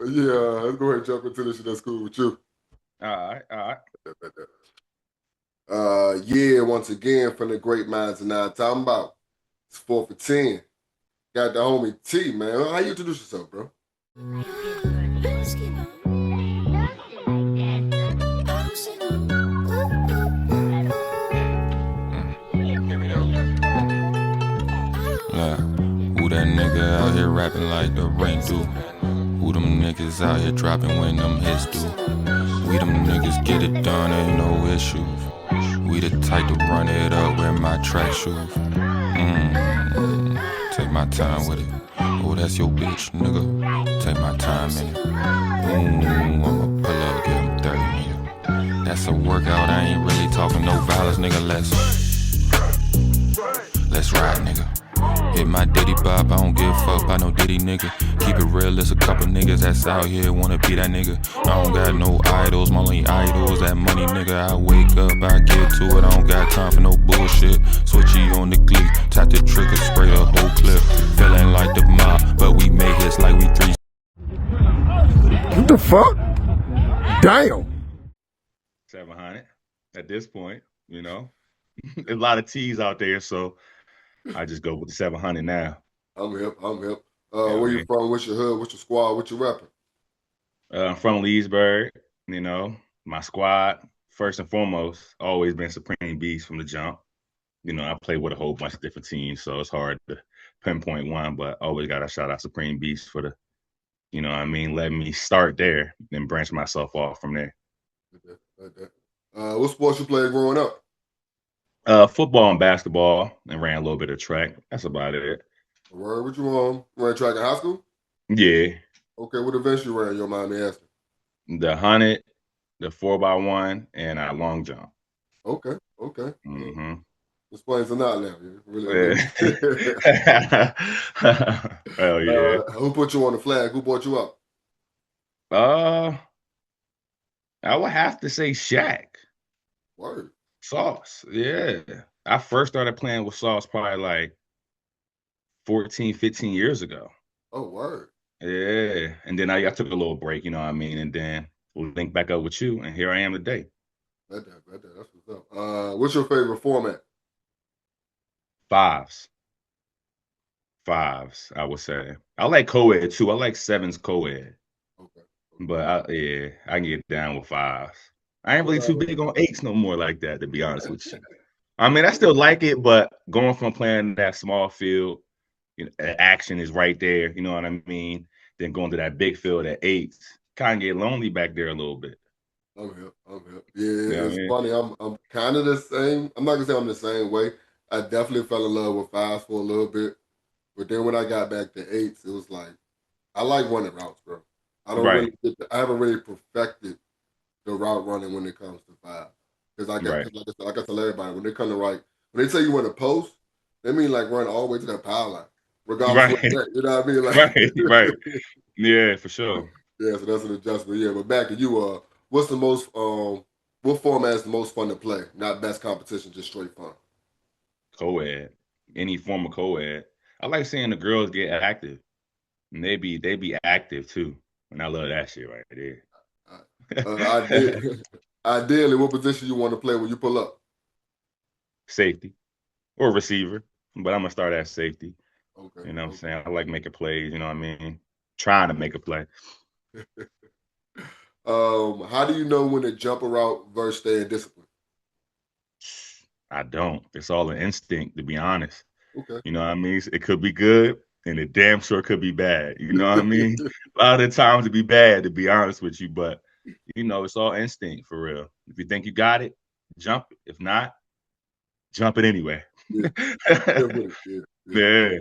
Yeah, let's go ahead and jump into this shit. That's cool with you. All right, all right. Yeah, once again from the great minds and now talking about it's 4th&10. Got the homie T, man. How you introduce yourself, bro? Yeah, who that nigga out here rapping like the rain do? Who them niggas out here dropping when them hits do? We them niggas get it done, ain't no issues. We the type to run it up, wear my track shoes. Take my time with it. Oh, that's your bitch, nigga. Take my time in it. I'ma pull up, give him 30 nigga. That's a workout, I ain't really talking no violence, nigga. Let's ride, nigga. Hit my Diddy bop, I don't give a fuck about no Diddy nigga. Keep it real, there's a couple niggas that's out here wanna be that nigga. I don't got no idols, my only idol's that money nigga. I wake up, I get to it, I don't got time for no bullshit. Switchy on the glee, tap the trigger, spray the whole clip. Feeling like the mob, but we made hits like we three. What the fuck? Damn. 700 at this point, a lot of T's out there, so I just go with the 700 now. I'm hip. Yeah, Where you from? What's your hood? What's your squad? What you rapping? I'm from Leesburg, my squad, first and foremost, always been Supreme Beast from the jump. I play with a whole bunch of different teams, so it's hard to pinpoint one, but always got to shout out Supreme Beast for let me start there and branch myself off from there. What sports you played growing up? Football and basketball, and ran a little bit of track. That's about it. Where what you ran track in high school? Yeah. Okay, what events you ran? Your mind me asking. The 100, the 4x1, and long jump. Okay. Mm-hmm. Explains a lot now. Really. Hell yeah. Who put you on the flag? Who brought you up? I would have to say Shaq. Word. Sauce, yeah. I first started playing with Sauce probably like 14, 15 years ago. Oh, word. Yeah. And then I took a little break, and then we'll link back up with you, and here I am today. That's what's up. What's your favorite format? Fives, I would say. I like co-ed too. I like sevens co-ed. Okay. But I can get down with fives. I ain't really too big on eights no more like that, to be honest with you. I mean, I still like it, but going from playing that small field, action is right there, you know what I mean? Then going to that big field at eights, kind of get lonely back there a little bit. I'm here. Yeah, it's funny. I'm kind of the same. I'm not gonna say I'm the same way. I definitely fell in love with fives for a little bit, but then when I got back to eights, it was like I like running routes, bro. I don't Right. really I haven't really perfected the route running when it comes to five. Because like I tell everybody, when they come to when they tell you run a post, they mean like run all the way to that power line, regardless of what you know what I mean? Like, right. Yeah, for sure. Yeah, so that's an adjustment. Yeah, but back to you, what's the most what format is the most fun to play? Not best competition, just straight fun. Co-ed. Any form of co-ed. I like seeing the girls get active. And they be active too. And I love that shit right there. Ideally, what position you want to play when you pull up? Safety or receiver, but I'm gonna start at safety. Okay. You know what I'm saying? I like making plays, you know what I mean? Trying to make a play. How do you know when to jump a route versus stay in discipline? I don't. It's all an instinct, to be honest. Okay. You know what I mean? It could be good, and it damn sure could be bad. You know what I mean? A lot of the times it be bad, to be honest with you, but it's all instinct for real. If you think you got it, jump it. If not, jump it anyway. Yeah.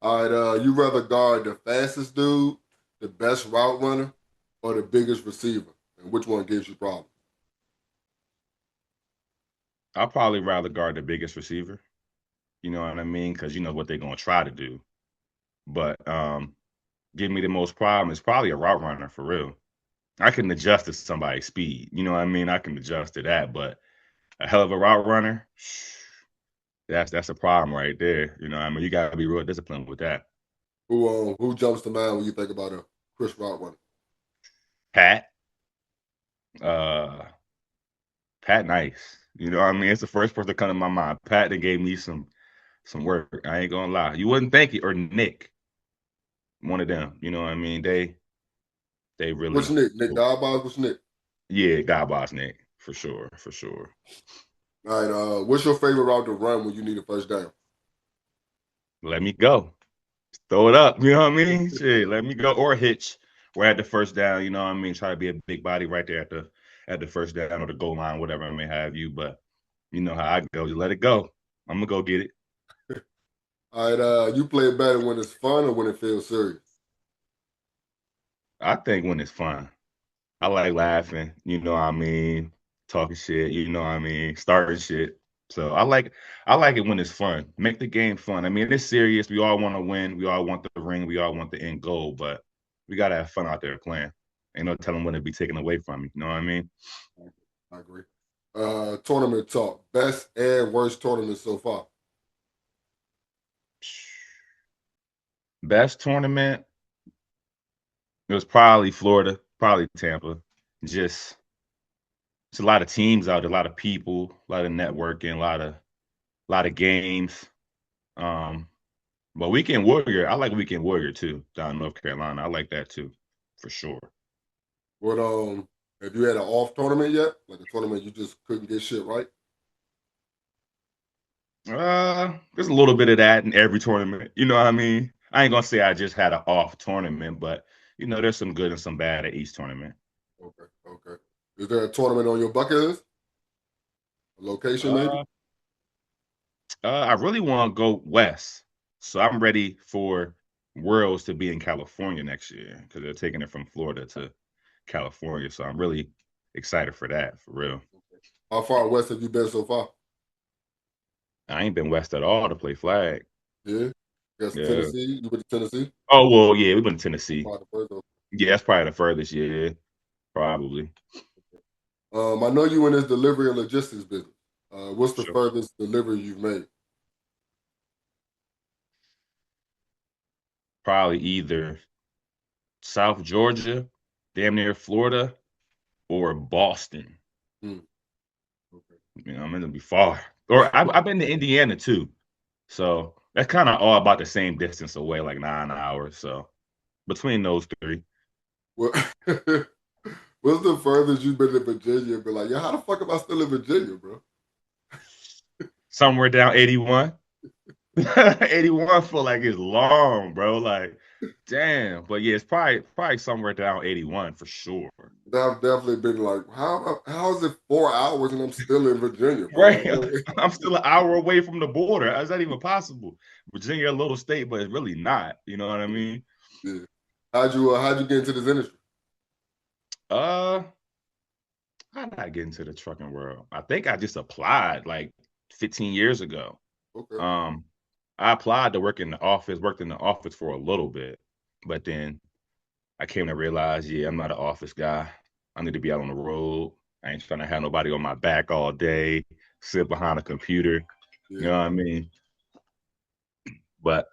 All right, you rather guard the fastest dude, the best route runner, or the biggest receiver? And which one gives you problems? I'll probably rather guard the biggest receiver. You know what I mean? Because you know what they're gonna try to do. But give me the most problem is probably a route runner for real. I can adjust to somebody's speed. You know what I mean? I can adjust to that, but a hell of a route runner, that's a problem right there. You know what I mean? You gotta be real disciplined with that. Who jumps to mind when you think about him? Chris Rock running? Pat. Pat nice. You know what I mean? It's the first person to come to my mind. Pat that gave me some work. I ain't gonna lie. You wouldn't think it. Or Nick. One of them. You know what I mean? They What's really. Nick? Nick Diabolic? What's Nick? Yeah, God boss Nick. For sure. For sure. All right. What's your favorite route to run when you need a first down? Let me go. Throw it up. You know what I mean? Shit, let me go. Or hitch. We're at the first down, you know what I mean? Try to be a big body right there at the first down or the goal line, whatever I may have you. But you know how I go. Just let it go. I'm gonna go get it. All right. You play better when it's fun or when it feels serious? I think when it's fun. I like laughing, you know what I mean, talking shit, you know what I mean, starting shit. So I like it when it's fun. Make the game fun. I mean, it's serious. We all want to win. We all want the ring. We all want the end goal, but we gotta have fun out there playing. Ain't no telling when it'll be taken away from you. You know what I mean? I agree. Tournament talk. Best and worst tournament so far. Best tournament, it was probably Florida, probably Tampa. Just it's a lot of teams out there, a lot of people, a lot of networking, a lot of games. Um, but Weekend Warrior, I like Weekend Warrior too, down in North Carolina. I like that too, for sure. What have you had an off tournament yet? Like a tournament you just couldn't get shit right? There's a little bit of that in every tournament. You know what I mean? I ain't gonna say I just had an off tournament, but there's some good and some bad at each tournament. Okay. Is there a tournament on your bucket list? A location maybe? Uh, I really want to go west, so I'm ready for Worlds to be in California next year because they're taking it from Florida to California. So I'm really excited for that, for real. How far west have you been so far? I ain't been west at all to play flag. Yeah. Guess Yeah. Tennessee. You been to Tennessee? Oh well, yeah, we've been to Tennessee. Probably. Yeah, that's probably the furthest. Yeah, probably. I know you in this delivery and logistics business. What's the Sure. furthest delivery you've made? Probably either South Georgia, damn near Florida, or Boston. Hmm. Okay. I'm gonna be far. Or I've been to Indiana too. So that's kind of all about the same distance away, like 9 hours. So between those three. What, what's the furthest you've been to Virginia and be like, yeah, how the fuck am I still in Virginia, bro? Somewhere down 81. 81 for like it's long, bro. Like, damn. But yeah, it's probably somewhere down 81 for sure. I've definitely been like, how is it 4 hours and I'm still in Virginia, bro? Right. Like, I'm still an hour away from the border. How's that even possible? Virginia, a little state, but it's really not. You know what I mean? yeah. How'd you get into this industry? Uh, how did I get into the trucking world? I think I just applied like 15 years ago. Okay. I applied to work in the office, worked in the office for a little bit, but then I came to realize, yeah, I'm not an office guy. I need to be out on the road. I ain't trying to have nobody on my back all day, sit behind a computer. Yeah. You know what I mean? But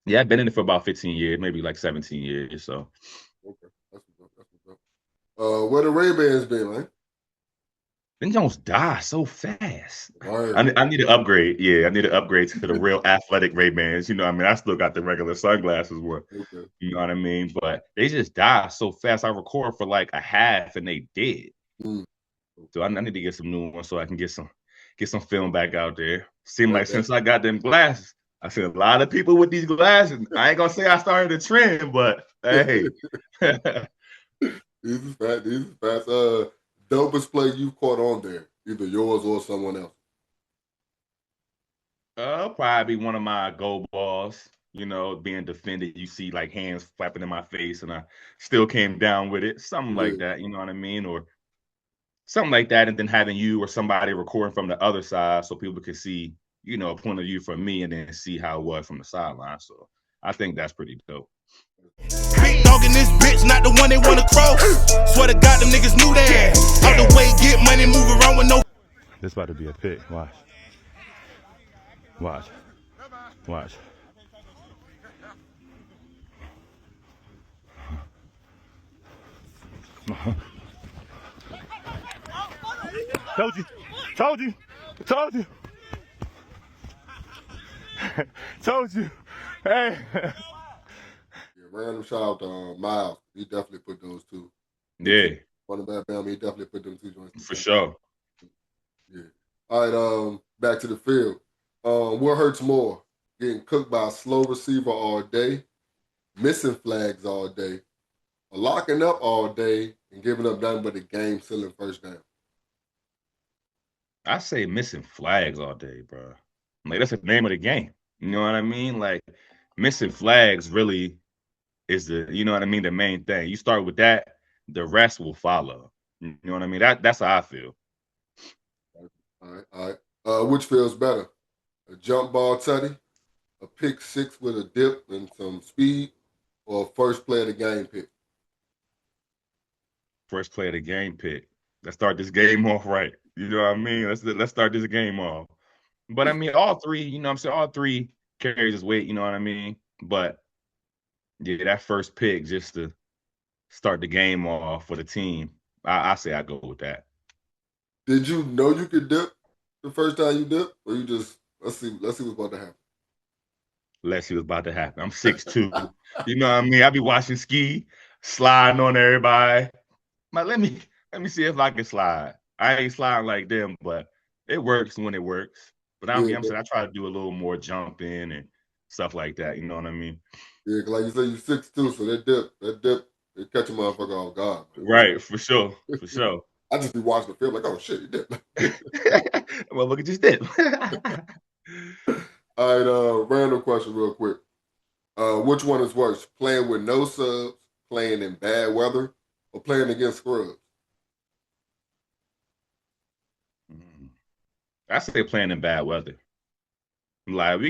yeah, I've been in it for about 15 years, maybe like 17 years. So Okay. That's what's up. Where the Ray-Bans been, man? then Jones die so fast. Right. I need to upgrade. Yeah, I need to upgrade to the real athletic Ray-Bans. You know what I mean? I still got the regular sunglasses one. Okay. You know what I mean? But they just die so fast. I record for like a half and they dead. Mm. So I need to get some new ones so I can get some film back out there. Seem like That, since I got them glasses, I see a lot of people with these glasses. I ain't gonna say I started a trend, but hey. These is fast. Dopest play you caught on there, either yours or someone else. Probably one of my go balls, being defended. You see like hands flapping in my face, and I still came down with it. Something Yeah. like that, you know what I mean? Or something like that, and then having you or somebody recording from the other side so people can see, a point of view from me and then see how it was from the sideline. So I think that's pretty dope. Big dog in this bitch, not the one they wanna cross. Swear to God, them niggas knew that. Out the way, get money, move around with no. This about to be a pick. Watch. Told you. Told you. Told you. Told you. Hey. Yeah, random shout out to Miles. He definitely put those two. Yeah. On the bad family, he definitely put them two joints. For sure. Yeah. All right. Back to the field. What hurts more? Getting cooked by a slow receiver all day, missing flags all day, or locking up all day and giving up nothing but a game-sealing first down? I say missing flags all day, bro. Like that's the name of the game. You know what I mean? Like missing flags really is you know what I mean, the main thing. You start with that, the rest will follow. You know what I mean? That's how I feel. All right. Which feels better? A jump ball tutty, a pick six with a dip and some speed, or a first play of the game pick? First play of the game pick. Let's start this game off right. You know what I mean? Let's start this game off. But I mean, all three, you know what I'm saying? All three carries his weight, you know what I mean? But yeah, that first pick just to start the game off for the team. I say I go with that. Did you know you could dip the first time you dip, or you just let's see what's about to happen? Let's see what's about to happen. I'm 6'2". You know what I mean? I be watching ski, sliding on everybody. Let me see if I can slide. I ain't sliding like them, but it works when it works. But I'm saying I try to do a little more jumping and stuff like that. You know what I mean? Yeah, cause like you said, you're 6'2", so that dip, it catch a motherfucker off guard. Right, for sure. I just be watching the film like, oh shit, you dip. Well, look at this dip. All right, random question real quick. Which one is worse, playing with no subs, playing in bad weather, or playing against scrubs? I say playing in bad weather. Like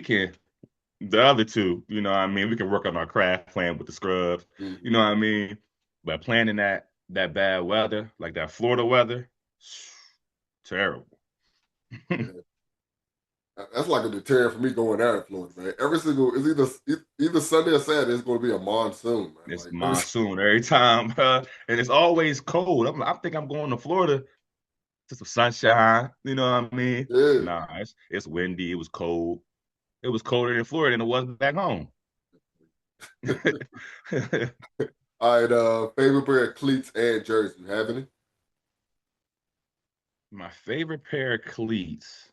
the other two, you know what I mean? We can work on our craft playing with the scrubs, you know what I mean? But playing in that bad weather, like that Florida weather, terrible. That's like a deterrent for me going out in Florida, man. It's either Sunday or Saturday, it's going to be a monsoon, man. It's monsoon every time, bro. And it's always cold. I think I'm going to Florida to some sunshine, you know what I mean? Yeah. Nah, it's windy, it was cold. It was colder in Florida than it was back home. All right, favorite pair of cleats and jerseys. You have any? My favorite pair of cleats,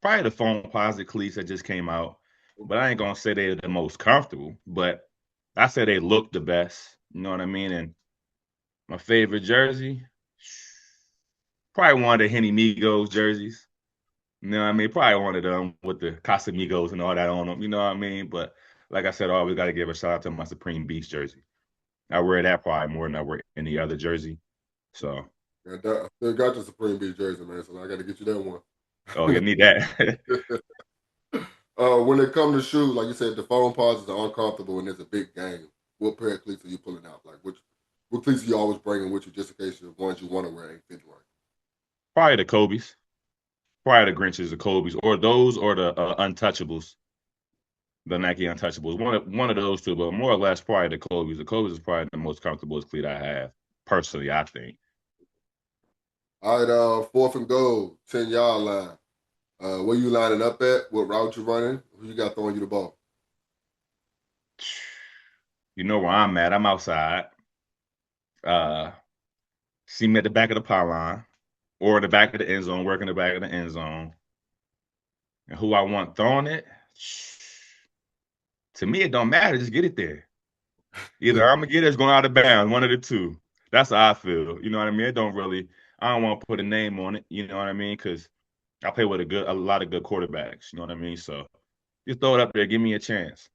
probably the foam posit cleats that just came out. But I ain't gonna say they're the most comfortable, but I say they look the best. You know what I mean? And my favorite jersey, probably one of the Henny Migos jerseys. You know what I mean? Probably one of them with the Casamigos and all that on them. You know what I mean? But like I said, I always got to give a shout out to my Supreme Beast jersey. I wear that probably more than I wear any other jersey. So. Yeah, I still got the Supreme Beast jersey, man. So I got to get you that one. Oh, you need that. When it comes to shoes, like you said, the foam pauses are uncomfortable and it's a big game. What pair of cleats are you pulling out? Like what cleats are you always bringing with you just in case the ones you want to wear ain't fitting right? Probably the Kobe's. Probably the Grinches, the Kobe's, or those, or the Untouchables, the Nike Untouchables. One of those two, but more or less probably the Kobe's. The Kobe's is probably the most comfortable cleat I have, personally, I think. All right, 4th and goal, 10-yard line. Where you lining up at? What route you running? Who you got throwing you the ball? You know where I'm at. I'm outside. See me at the back of the pylon or the back of the end zone, working the back of the end zone. And who I want throwing it, to me, it don't matter. Just get it there. Either I'm going to get it or it's going out of bounds, one of the two. That's how I feel. You know what I mean? I don't want to put a name on it. You know what I mean? Because I play with a lot of good quarterbacks. You know what I mean? So just throw it up there. Give me a chance.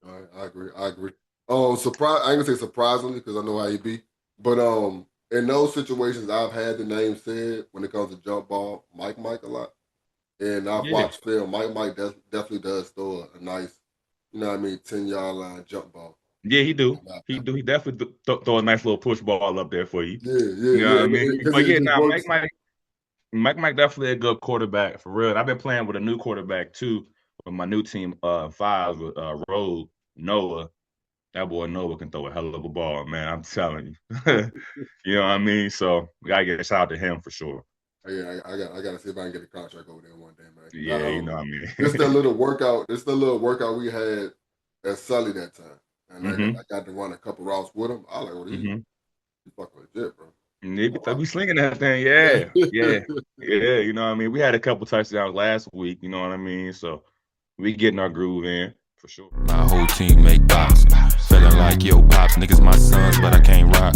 All right, I agree. I ain't gonna say surprisingly because I know how you be, but in those situations, I've had the name said when it comes to jump ball, Mike a lot, and I've watched film. Mike definitely does throw a nice, you know what I mean, 10-yard line jump ball. Yeah, he do. He definitely throw a nice little push ball up there for you. Yeah. You know what I mean? But yeah, Mike definitely a good quarterback for real. I've been playing with a new quarterback too with my new team, fives with Road, Noah, That boy Noah can throw a hell of a ball, man. I'm telling you. You know what I mean? So we gotta get a shout out to him for sure. Yeah, I gotta see if I can get a contract over there one day, man. Yeah, you know what I mean. This the little workout we had at Sully that time. And I got to run a couple routes with him. I was like, you fucking legit, bro. Yeah, be slinging that thing, yeah. You know what I mean? We had a couple touchdowns last week, you know what I mean? So we getting our groove in for sure. My whole team make box. Feeling like yo pops, niggas my sons, but I can't rock.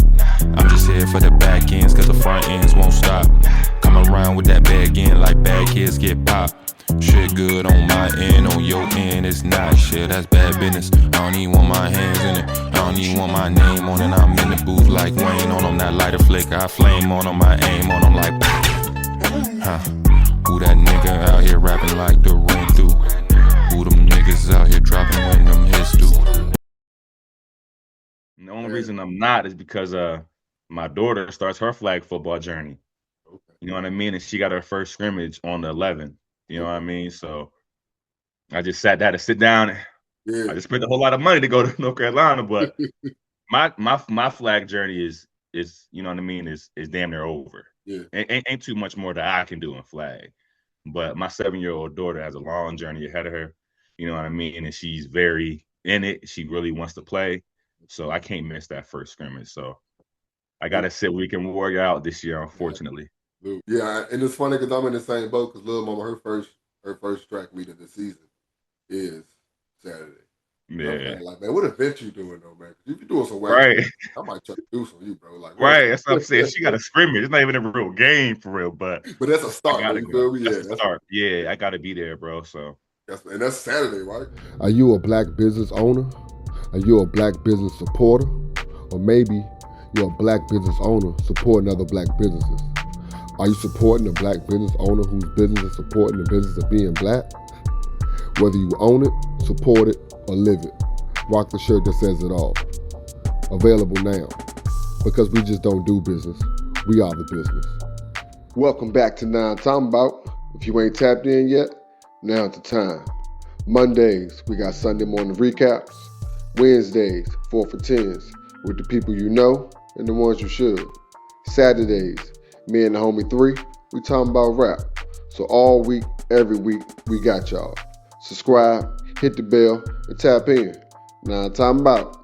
I'm just here for the back ends, cause the front ends won't stop. Come around with that bag end like bad kids get popped. Shit good on my end, on your end it's not. Shit, that's bad business. I don't even want my hands in it. I don't even want my name on it. I'm in the booth like Wayne on them. That lighter flicker, I flame on them. I aim on them like huh. Who that nigga out here rapping like the rain through? Who them niggas out here dropping when them hits do? And the only reason I'm not is because my daughter starts her flag football journey. Okay. You know what I mean? And she got her first scrimmage on the 11th. You know what I mean? So I just sat down to sit down. I just spent a whole lot of money to go to North Carolina, but my flag journey is you know what I mean, is damn near over. Yeah. Ain't too much more that I can do in flag. But my 7-year-old daughter has a long journey ahead of her. You know what I mean? And she's very in it. She really wants to play. So I can't miss that first scrimmage. So I got to sit weekend warrior out this year, unfortunately. Yeah, and it's funny because I'm in the same boat because little mama, her first track meet of the season is Saturday. Yeah. Like, man, what event you doing though, man? If you're doing some work, right. I might try to do some you, bro. Like, right, that's what I'm saying. She got a scrimmage. It's not even a real game for real, but that's a start. You feel me? That's a start. Yeah, I gotta be there, bro. So and that's Saturday, right? Are you a black business owner? Are you a black business supporter? Or maybe you're a black business owner supporting other black businesses. Are you supporting a black business owner whose business is supporting the business of being black? Whether you own it, support it, or live it, rock the shirt that says it all. Available now. Because we just don't do business. We are the business. Welcome back to Talm Bout. If you ain't tapped in yet, now's the time. Mondays, we got Sunday morning recaps. Wednesdays, 4th&10s with the people you know and the ones you should. Saturdays, me and the homie 3, we Talm Bout Rap. So all week, every week, we got y'all. Subscribe, hit the bell, and tap in. Talm Bout.